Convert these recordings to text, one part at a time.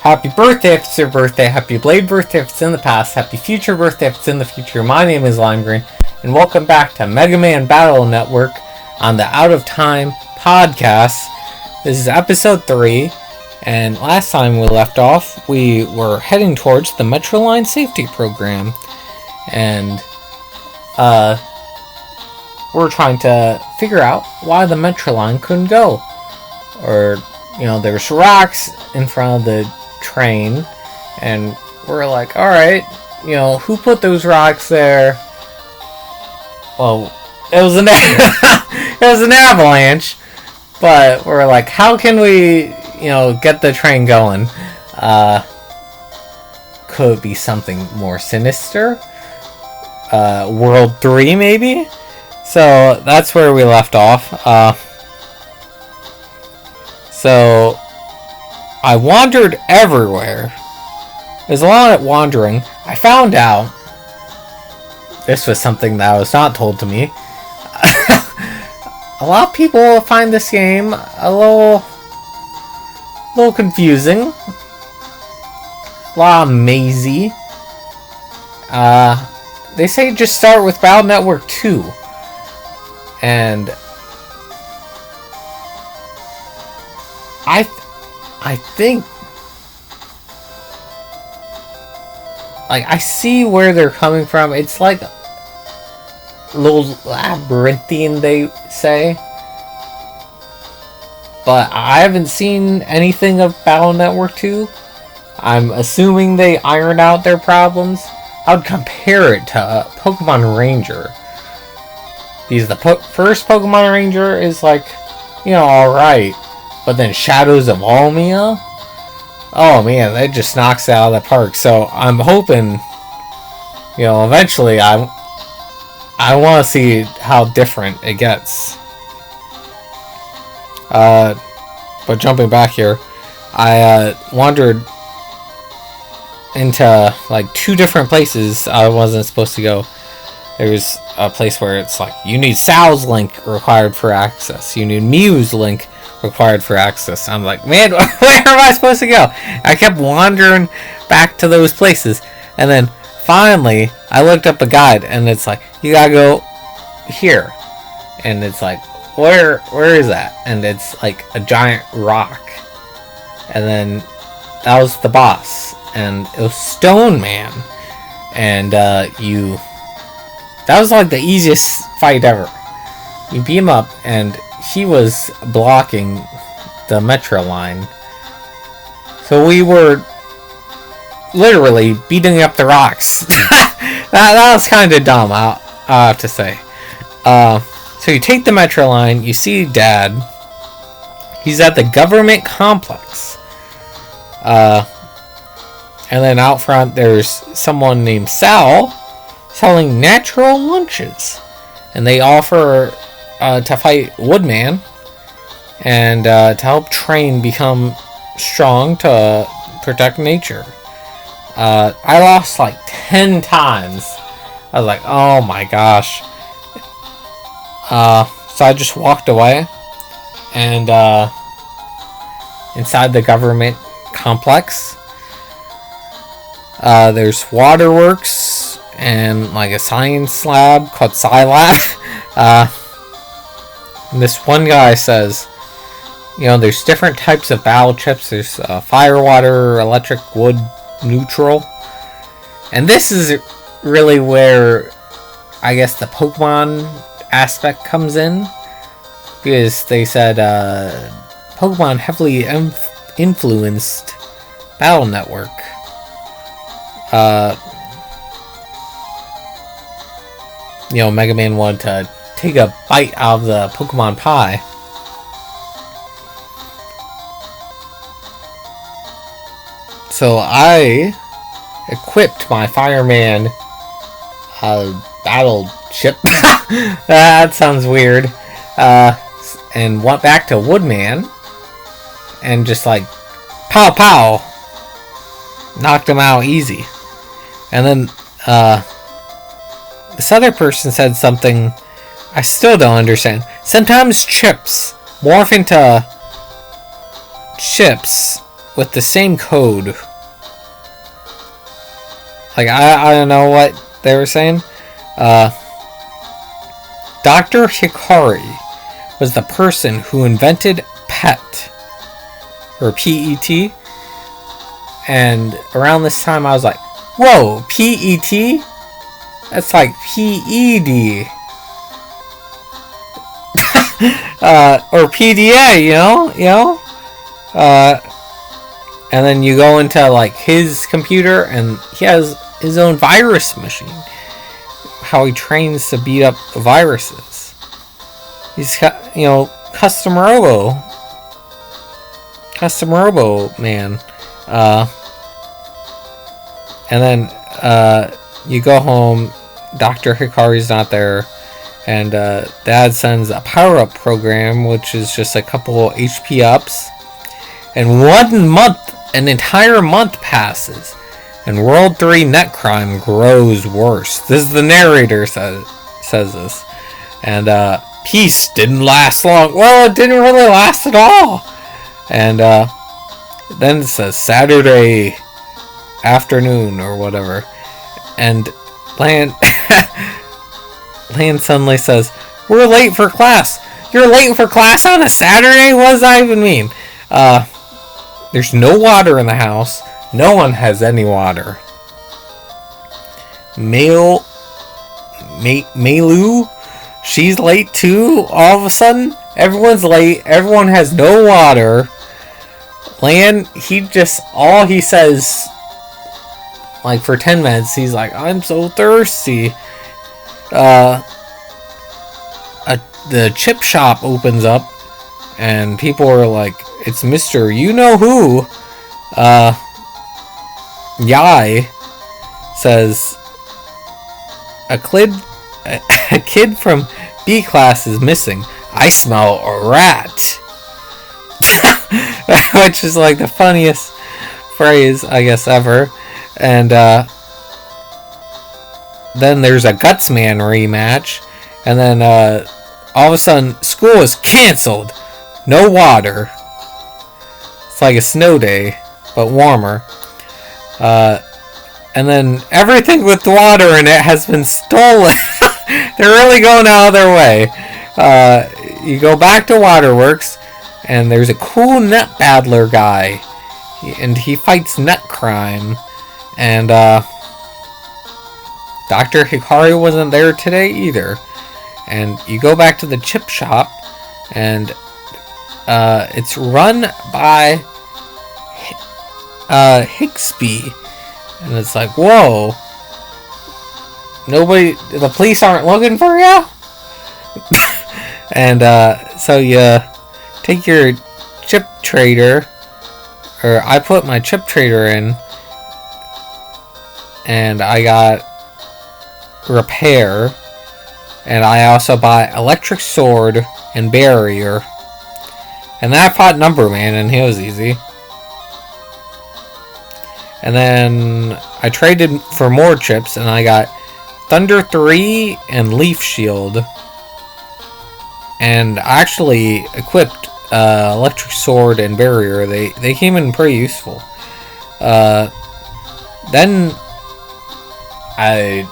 Happy birthday if it's your birthday, happy belated birthday if it's in the past, happy future birthday if it's in the future. My name is Lime Green, and welcome back to Mega Man Battle Network on the Out of Time podcast. This is episode 3, and last time we left off, we were heading towards the Metroline Safety Program, and we're trying to figure out why the Metroline couldn't go. Or, there's rocks in front of the train, and we're like, alright, who put those rocks there? Well, it was an it was an avalanche, but we're like, how can we get the train going? Could it be something more sinister? World 3 maybe? So that's where we left off. So I wandered everywhere. There's a lot of wandering. I found out, this was something that was not told to me, a lot of people find this game a little confusing. A lot of mazy. They say just start with Battle Network 2. And I think, like, I see where they're coming from. It's like a little labyrinthine, they say. But I haven't seen anything of Battle Network 2. I'm assuming they ironed out their problems. I would compare it to Pokemon Ranger. Because the first Pokemon Ranger is like, alright. But then Shadows of Almia? Oh man, that just knocks it out of the park. So I'm hoping, eventually I want to see how different it gets. But jumping back here, I wandered into like 2 different places I wasn't supposed to go. There's a place where it's like, you need Sal's link required for access. You need Mew's link required for access. I'm like, man, where am I supposed to go? I kept wandering back to those places. And then finally, I looked up a guide and it's like, you gotta go here. And it's like, where is that? And it's like a giant rock. And then that was the boss. And it was Stone Man. And that was like the easiest fight ever. You beat him up, and he was blocking the Metro line. So we were literally beating up the rocks. that was kind of dumb, I'll have to say. So you take the Metro line, you see Dad. He's at the government complex. And then out front, there's someone named Sal selling natural lunches, and they offer to fight Woodman and to help Train become strong to protect nature. I lost like 10 times. I was like, oh my gosh. So I just walked away, and inside the government complex, there's waterworks and like a science lab called Sci-Lab. This one guy says, there's different types of battle chips. There's fire, water, electric, wood, neutral. And this is really where I guess the Pokemon aspect comes in. Because they said Pokemon heavily influenced Battle Network. Mega Man wanted to take a bite out of the Pokemon pie. So I equipped my Fireman battle chip. That sounds weird. And went back to Woodman and just like pow pow knocked him out easy. And then this other person said something I still don't understand. Sometimes chips morph into chips with the same code. Like, I don't know what they were saying. Dr. Hikari was the person who invented PET, or PET. And around this time I was like, whoa, PET? That's like PED. Or PDA, you know? And then you go into like his computer and he has his own virus machine. How he trains to beat up viruses. He's got, Custom Robo man. And then you go home, Dr. Hikari's not there, and Dad sends a power-up program, which is just a couple HP ups. And 1 month, an entire month passes, and World 3 net crime grows worse. This is the narrator says this. And peace didn't last long. Well, it didn't really last at all. And then it says Saturday afternoon or whatever. And Lan suddenly says, we're late for class. You're late for class on a Saturday? What does that even mean? There's no water in the house. No one has any water. Meilu, she's late too. All of a sudden, everyone's late. Everyone has no water. Lan, all he says, like for 10 minutes, he's like, I'm so thirsty. The chip shop opens up, and people are like, it's Mr. You-know-who. Yai says, a kid from B class is missing. I smell a rat. Which is like the funniest phrase, I guess, ever. And then there's a Gutsman rematch. And then all of a sudden, school is canceled. No water. It's like a snow day, but warmer. And then everything with water in it has been stolen. They're really going out of their way. You go back to Waterworks, and there's a cool net battler guy. And he fights net crime. And Dr. Hikari wasn't there today either. And you go back to the chip shop, and it's run by Hixby. And it's like, whoa. The police aren't looking for you? And so you take your chip trader, or I put my chip trader in, and I got repair, and I also bought electric sword and barrier, and then I fought Number Man, and he was easy. And then I traded for more chips, and I got Thunder 3 and Leaf Shield. And I actually equipped electric sword and barrier. They came in pretty useful. Then I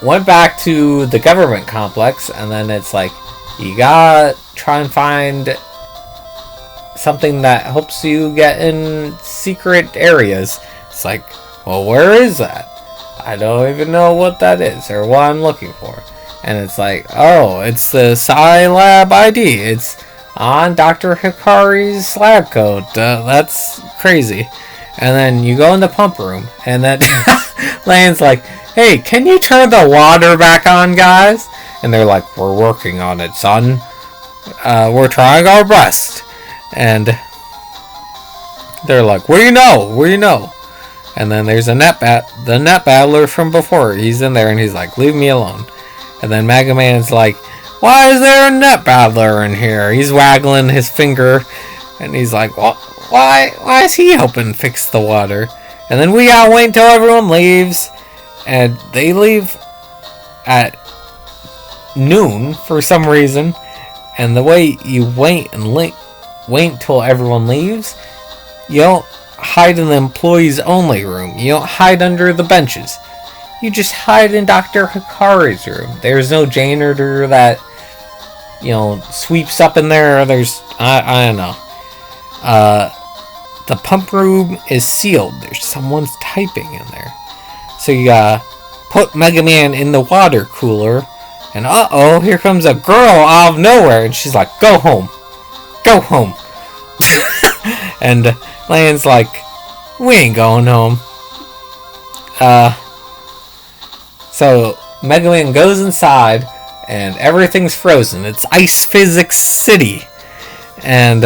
went back to the government complex, and then it's like, you gotta try and find something that helps you get in secret areas. It's like, well, where is that? I don't even know what that is or what I'm looking for. And it's like, oh, it's the Scilab ID. It's on Dr. Hikari's lab coat. That's crazy. And then you go in the pump room, and then Lan's like, hey, can you turn the water back on, guys? And they're like, we're working on it, son. We're trying our best. And they're like, what do you know? What do you know? And then there's the net battler from before. He's in there, and he's like, leave me alone. And then Mega Man's like, why is there a net battler in here? He's waggling his finger, and he's like, well, why is he helping fix the water? And then we gotta wait until everyone leaves, and they leave at noon for some reason. And the way you wait and wait till everyone leaves. You don't hide in the employees only room. You don't hide under the benches. You just hide in Dr. Hikari's room. There's no janitor that, sweeps up in there. There's, I don't know. The pump room is sealed. There's someone's typing in there. So you gotta put Mega Man in the water cooler. And uh-oh, here comes a girl out of nowhere. And she's like, go home. Go home. And Land's like, we ain't going home. So Mega Man goes inside, and everything's frozen. It's Ice Physics City. And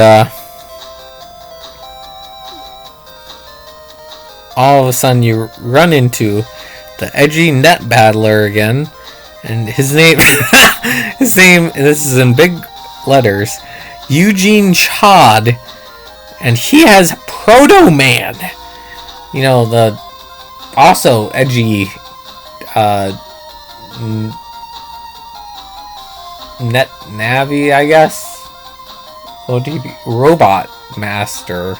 all of a sudden you run into the edgy net battler again. And his name, this is in big letters, Eugene Chad. And he has Proto Man. The also edgy Net Navi, I guess. What do you be? Robot Master.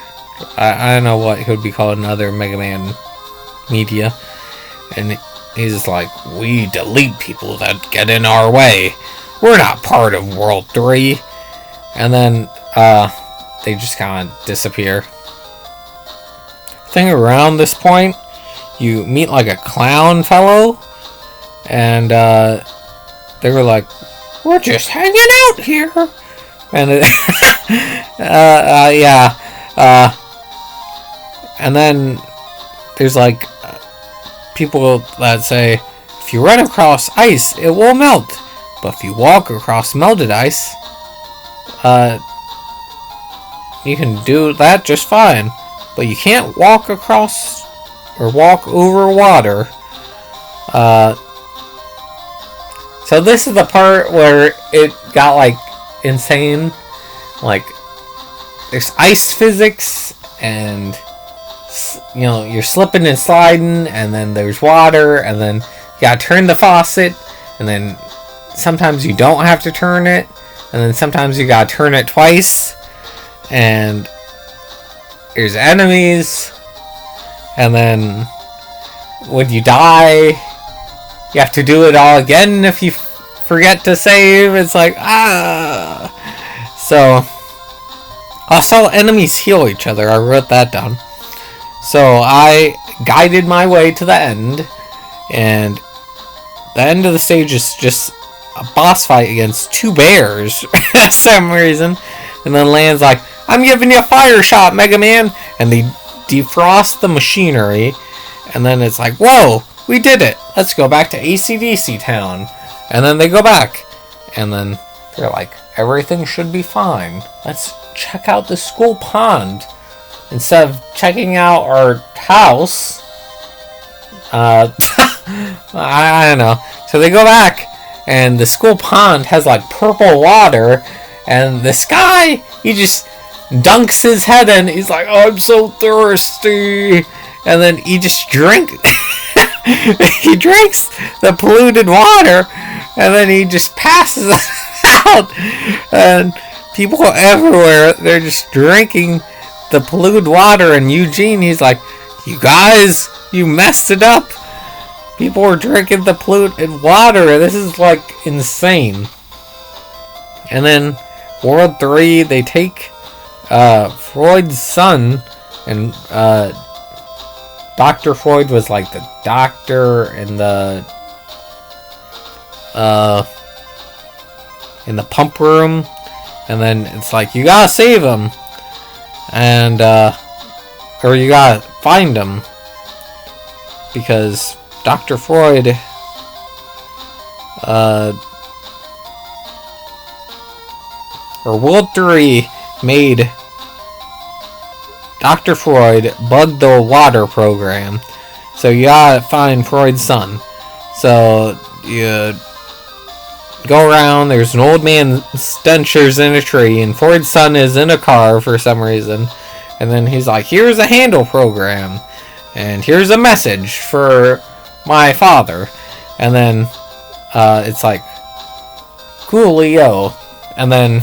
I don't know what he would be called in other Mega Man media. And he's just like, we delete people that get in our way. We're not part of World 3. And then they just kind of disappear. I think around this point, you meet like a clown fellow. And they were like, we're just hanging out here. And yeah. And then there's like people that say, if you run across ice, it will melt. But if you walk across melted ice, you can do that just fine. But you can't walk across or walk over water. So this is the part where it got like insane. Like there's ice physics and you're slipping and sliding, and then there's water, and then you gotta turn the faucet, and then sometimes you don't have to turn it, and then sometimes you gotta turn it twice, and there's enemies, and then when you die, you have to do it all again if you forget to save. It's like, So, also enemies heal each other. I wrote that down. So I guided my way to the end, and the end of the stage is just a boss fight against two bears for some reason. And then Land's like, I'm giving you a fire shot, Mega Man. And they defrost the machinery. And then it's like, whoa, we did it. Let's go back to AC/DC Town. And then they go back. And then they're like, everything should be fine. Let's check out the school pond. Instead of checking out our house. I don't know. So they go back. And the school pond has like purple water. And this guy, he just dunks his head in. He's like, oh, I'm so thirsty. And then he just drinks. He drinks the polluted water. And then he just passes out. And people everywhere, they're just drinking the polluted water. And Eugene, he's like, you guys, you messed it up. People were drinking the polluted water. This is like insane. And then World 3, they take Freud's son, and Dr. Freud was like the doctor in the pump room, and then it's like, you gotta save him, and or you gotta find him, because Dr. Freud or World 3 made Dr. Freud bug the water program. So you gotta find Freud's son. So you go around, there's an old man stenchers in a tree, and Freud's son is in a car for some reason. And then he's like, here's a handle program, and here's a message for my father. And then it's like, coolio. And then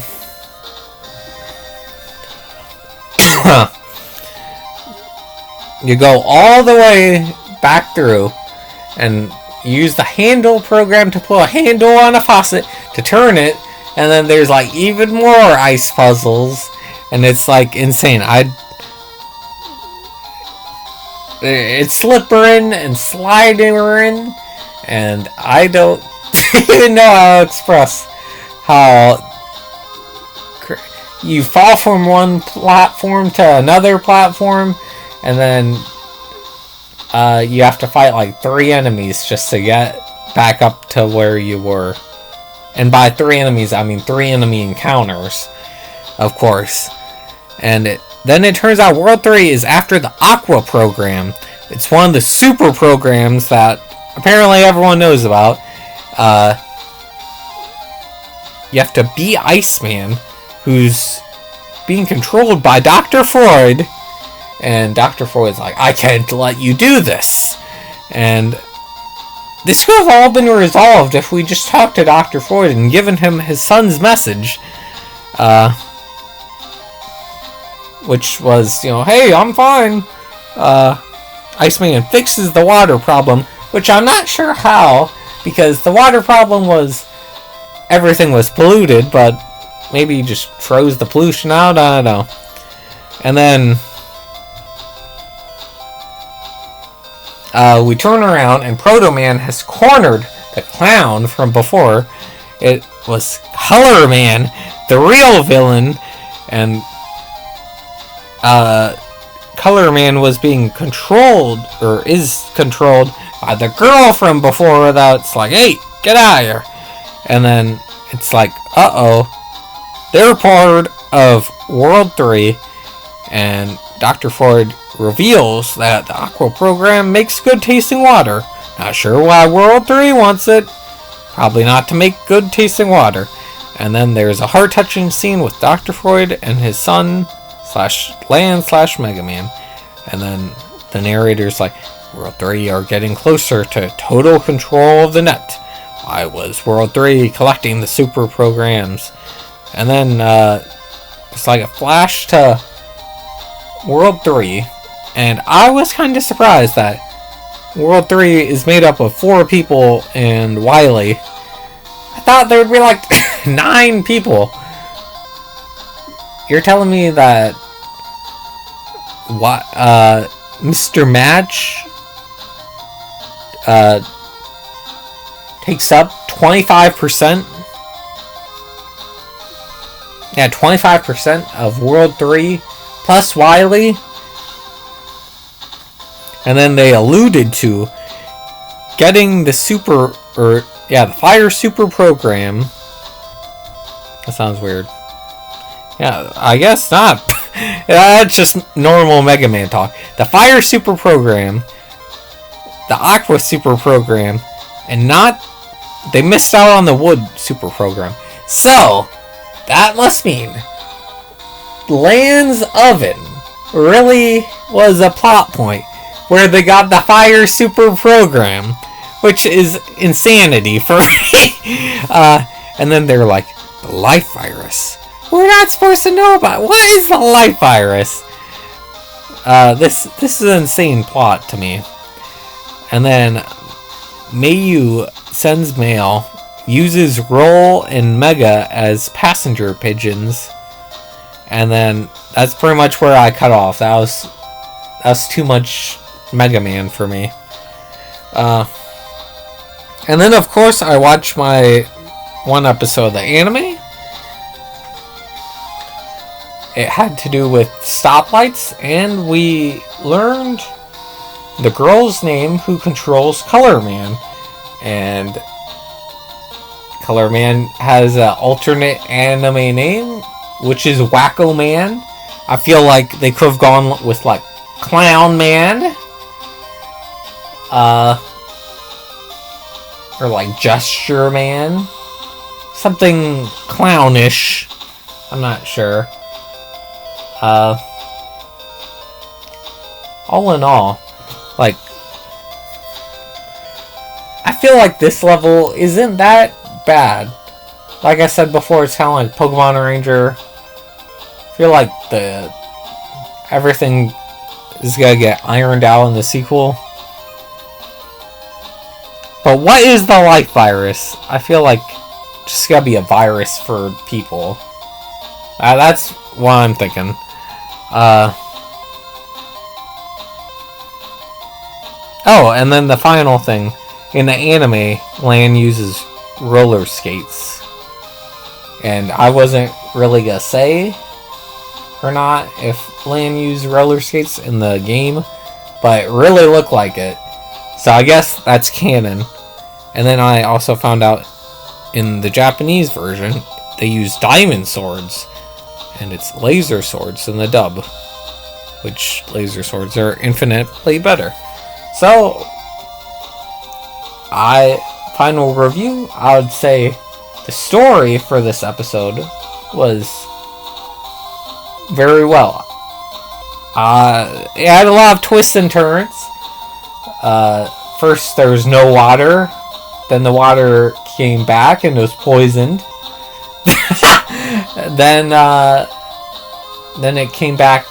You go all the way back through and use the handle program to put a handle on a faucet to turn it, and then there's like even more ice puzzles, and it's like insane. It's slippering and sliding, and I don't even know how to express how you fall from one platform to another platform, and then you have to fight like 3 enemies just to get back up to where you were. And by 3 enemies, I mean 3 enemy encounters, of course. And then it turns out World 3 is after the Aqua program. It's one of the super programs that apparently everyone knows about. You have to beat Iceman, who's being controlled by Dr. Freud. And Dr. Freud's like, I can't let you do this. And this could have all been resolved if we just talked to Dr. Freud and given him his son's message. Which was, hey, I'm fine. Iceman fixes the water problem, which I'm not sure how, because the water problem was everything was polluted, but maybe he just froze the pollution out, I don't know. And then we turn around and Proto Man has cornered the clown from before. It was Color Man, the real villain, and Color Man was being controlled, or is controlled, by the girl from before that's like, hey, get out of here. And then it's like, uh-oh, they're part of World 3, and Dr. Freud reveals that the Aqua program makes good tasting water. Not sure why World 3 wants it. Probably not to make good tasting water. And then there's a heart-touching scene with Dr. Freud and his son /Lan/Mega Man. And then the narrator's like, World 3 are getting closer to total control of the net. I was World 3 collecting the super programs. And then it's like a flash to World 3. And I was kind of surprised that World 3 is made up of 4 people and Wily. I thought there would be like 9 people. You're telling me that what Mr. Match takes up 25%? Yeah, 25% of World 3 plus Wily. And then they alluded to getting the the Fire Super program. That sounds weird. Yeah, I guess not. That's just normal Mega Man talk. The Fire Super program, the Aqua Super program, and they missed out on the Wood Super program. So, that must mean Lan's Oven really was a plot point where they got the Fire Super program, which is insanity for me. And then they're like, the life virus. We're not supposed to know about it. What is the life virus? This is an insane plot to me. And then Mayu sends mail, uses Roll and Mega as passenger pigeons, and then that's pretty much where I cut off. That was too much Mega Man for me. And then of course I watched my one episode of the anime. It had to do with stoplights, and we learned the girl's name who controls Color Man. And Color Man has an alternate anime name, which is Wacko Man. I feel like they could have gone with like Clown Man. Or like Gesture Man. Something clownish. I'm not sure. All in all, like, I feel like this level isn't that bad. Like I said before, it's kind of like Pokemon Ranger. I feel like the everything is gonna get ironed out in the sequel. But what is the life virus? I feel like it's just gotta be a virus for people. That's what I'm thinking. Oh, and then the final thing. In the anime, Lan uses roller skates. And I wasn't really gonna say or not if Lan used roller skates in the game, but it really looked like it. So I guess that's canon. And then I also found out in the Japanese version, they use diamond swords. And it's laser swords in the dub. Which laser swords are infinitely better. So, final review, I would say the story for this episode was very well. It had a lot of twists and turns. First there was no water, then the water came back and was poisoned. then it came back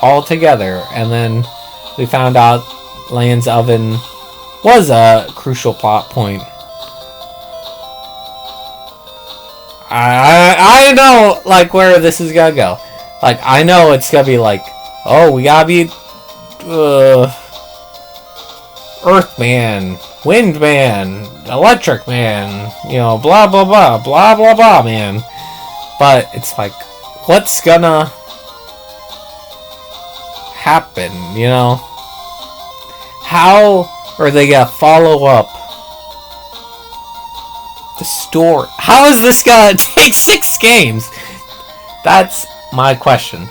all together, and then we found out Lan's oven was a crucial plot point. I know, like, where this is gonna go. Like, I know it's gonna be like, oh, we gotta be Earthman, Windman, Electric Man, you know, blah blah blah, blah blah blah, man. But it's like, what's gonna happen, you know? How are they gonna follow up the story? How is this gonna take 6 games? That's my question.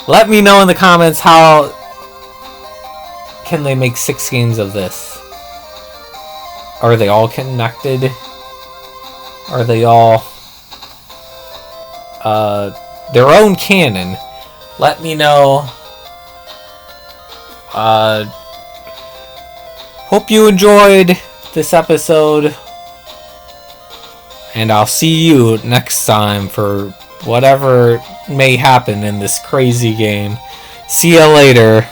Let me know in the comments, how can they make 6 games of this? Are they all connected? Are they all their own canon? Let me know. Hope you enjoyed this episode, and I'll see you next time for whatever may happen in this crazy game. See ya later.